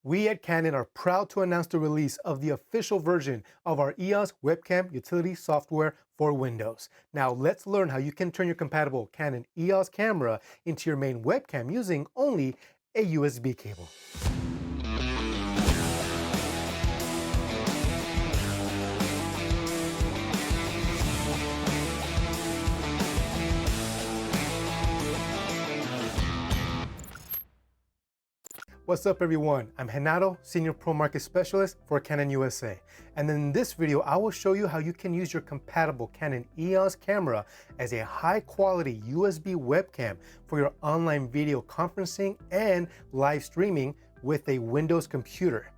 We at Canon are proud to announce the release of the official version of our EOS webcam utility software for Windows. Now let's learn how you can turn your compatible Canon EOS camera into your main webcam using only a USB cable. What's up everyone, I'm Renato, Senior Pro Market Specialist for Canon USA. And in this video, I will show you how you can use your compatible Canon EOS camera as a high quality USB webcam for your online video conferencing and live streaming with a Windows computer.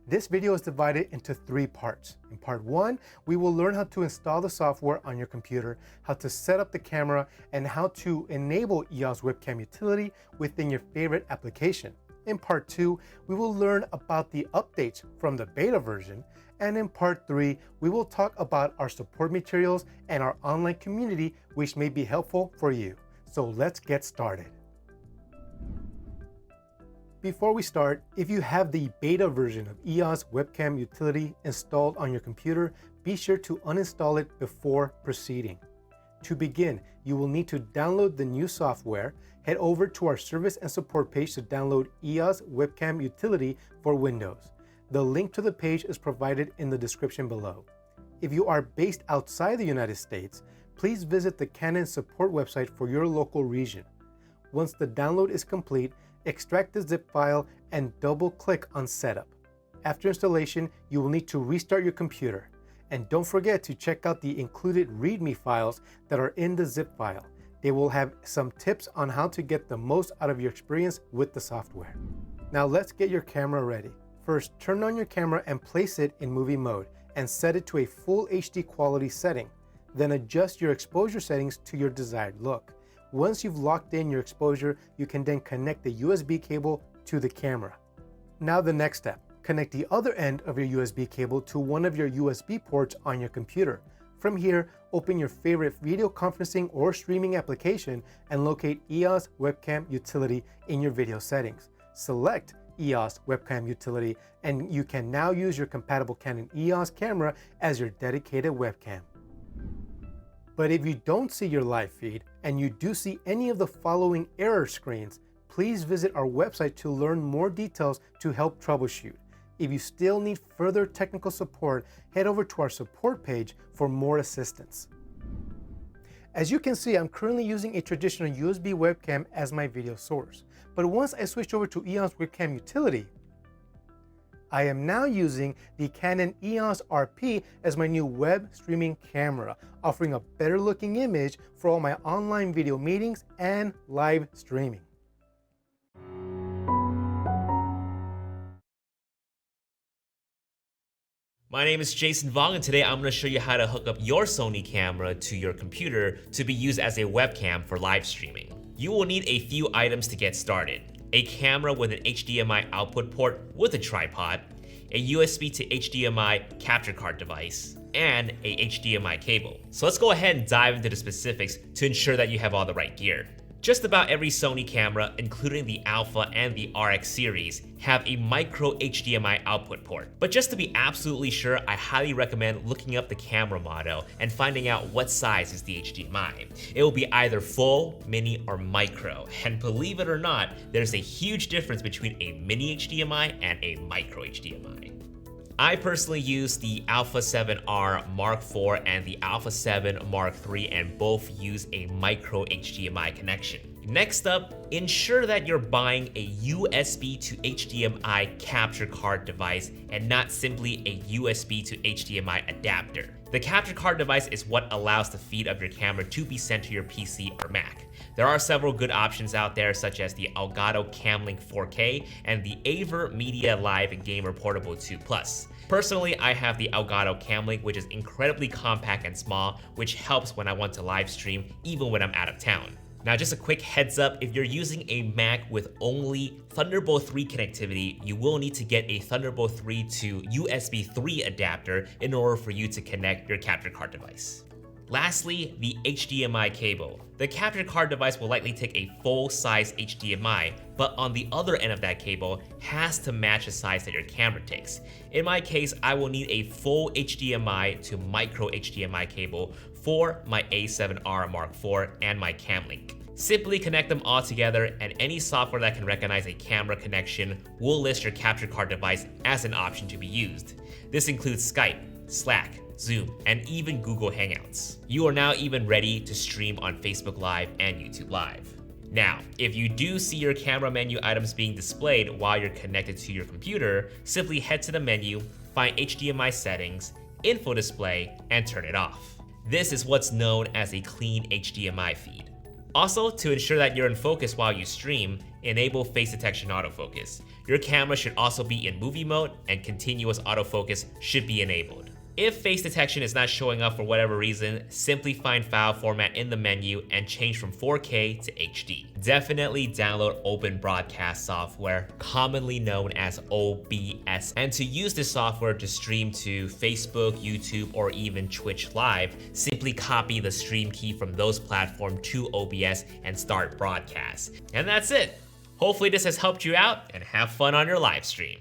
This video is divided into 3 parts. In part 1, we will learn how to install the software on your computer, how to set up the camera, and how to enable EOS webcam utility within your favorite application. In part 2, we will learn about the updates from the beta version, and in part 3, we will talk about our support materials and our online community, which may be helpful for you. So let's get started. Before we start, if you have the beta version of EOS webcam utility installed on your computer, be sure to uninstall it before proceeding. To begin, you will need to download the new software. Head over to our service and support page to download EOS webcam utility for Windows. The link to the page is provided in the description below. If you are based outside the United States, please visit the Canon support website for your local region. Once the download is complete, extract the zip file and double-click on Setup. After installation, you will need to restart your computer. And don't forget to check out the included README files that are in the zip file. They will have some tips on how to get the most out of your experience with the software. Now let's get your camera ready. First, turn on your camera and place it in movie mode and set it to a full HD quality setting. Then adjust your exposure settings to your desired look. Once you've locked in your exposure, you can then connect the USB cable to the camera. Now the next step. Connect the other end of your USB cable to one of your USB ports on your computer. From here, open your favorite video conferencing or streaming application and locate EOS webcam utility in your video settings. Select EOS webcam utility and you can now use your compatible Canon EOS camera as your dedicated webcam. But if you don't see your live feed and you do see any of the following error screens, please visit our website to learn more details to help troubleshoot. If you still need further technical support, head over to our support page for more assistance. As you can see, I'm currently using a traditional USB webcam as my video source. But once I switched over to EOS webcam utility, I am now using the Canon EOS RP as my new web streaming camera, offering a better looking image for all my online video meetings and live streaming. My name is Jason Vong, and today I'm going to show you how to hook up your Sony camera to your computer to be used as a webcam for live streaming. You will need a few items to get started: a camera with an HDMI output port with a tripod, a USB to HDMI capture card device, and a HDMI cable. So let's go ahead and dive into the specifics to ensure that you have all the right gear. Just about every Sony camera, including the Alpha and the RX series, have a micro HDMI output port. But just to be absolutely sure, I highly recommend looking up the camera model and finding out what size is the HDMI. It will be either full, mini, or micro. And believe it or not, there's a huge difference between a mini HDMI and a micro HDMI. I personally use the Alpha 7R Mark IV and the Alpha 7 Mark III, and both use a micro HDMI connection. Next up, ensure that you're buying a USB to HDMI capture card device and not simply a USB to HDMI adapter. The capture card device is what allows the feed of your camera to be sent to your PC or Mac. There are several good options out there, such as the Elgato Camlink 4K and the Aver Media Live Gamer Portable 2 Plus. Personally, I have the Elgato Camlink, which is incredibly compact and small, which helps when I want to live stream even when I'm out of town. Now, just a quick heads up, if you're using a Mac with only Thunderbolt 3 connectivity, you will need to get a Thunderbolt 3 to USB 3 adapter in order for you to connect your capture card device. Lastly, the HDMI cable. The capture card device will likely take a full-size HDMI, but on the other end of that cable has to match the size that your camera takes. In my case, I will need a full HDMI to micro HDMI cable for my A7R Mark IV and my CamLink. Simply connect them all together, and any software that can recognize a camera connection will list your capture card device as an option to be used. This includes Skype, Slack, Zoom, and even Google Hangouts. You are now even ready to stream on Facebook Live and YouTube Live. Now, if you do see your camera menu items being displayed while you're connected to your computer, simply head to the menu, find HDMI settings, info display, and turn it off. This is what's known as a clean HDMI feed. Also, to ensure that you're in focus while you stream, enable face detection autofocus. Your camera should also be in movie mode, and continuous autofocus should be enabled. If face detection is not showing up for whatever reason, simply find file format in the menu and change from 4K to HD. Definitely download Open Broadcast software, commonly known as OBS. And to use this software to stream to Facebook, YouTube, or even Twitch Live, simply copy the stream key from those platforms to OBS and start broadcast. And that's it. Hopefully this has helped you out, and have fun on your live stream.